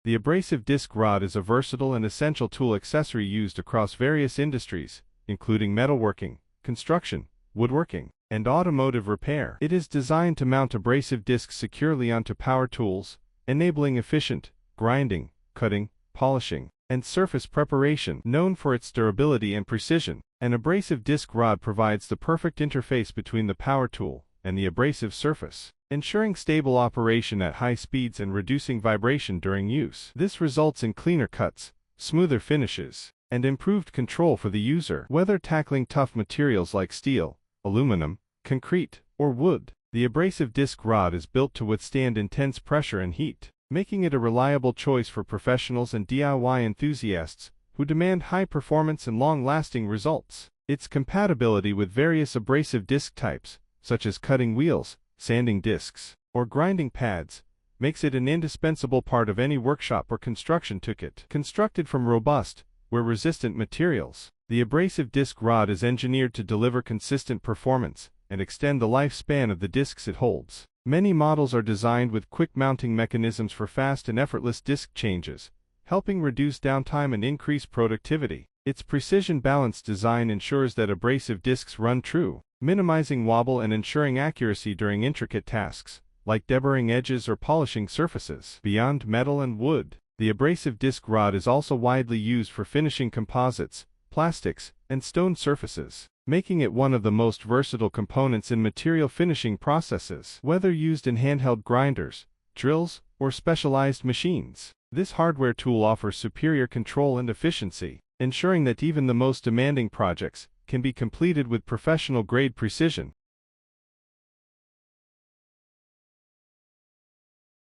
The abrasive disc rod is a versatile and essential tool accessory used across various industries, including metalworking, construction, woodworking, and automotive repair. It is designed to mount abrasive discs securely onto power tools, enabling efficient grinding, cutting, polishing, and surface preparation. Known for its durability and precision, an abrasive disc rod provides the perfect interface between the power tool and the abrasive surface, ensuring stable operation at high speeds and reducing vibration during use. This results in cleaner cuts, smoother finishes, and improved control for the user. Whether tackling tough materials like steel, aluminum, concrete, or wood, the abrasive disc rod is built to withstand intense pressure and heat, making it a reliable choice for professionals and DIY enthusiasts who demand high performance and long-lasting results. Its compatibility with various abrasive disc types, such as cutting wheels, sanding discs, or grinding pads, makes it an indispensable part of any workshop or construction kit. Constructed from robust, wear-resistant materials, the abrasive disc rod is engineered to deliver consistent performance and extend the lifespan of the discs it holds. Many models are designed with quick mounting mechanisms for fast and effortless disc changes, helping reduce downtime and increase productivity. Its precision-balanced design ensures that abrasive discs run true, minimizing wobble and ensuring accuracy during intricate tasks, like deburring edges or polishing surfaces. Beyond metal and wood, the abrasive disc rod is also widely used for finishing composites, plastics, and stone surfaces, making it one of the most versatile components in material finishing processes. Whether used in handheld grinders, drills, or specialized machines, this hardware tool offers superior control and efficiency, ensuring that even the most demanding projects can be completed with professional-grade precision.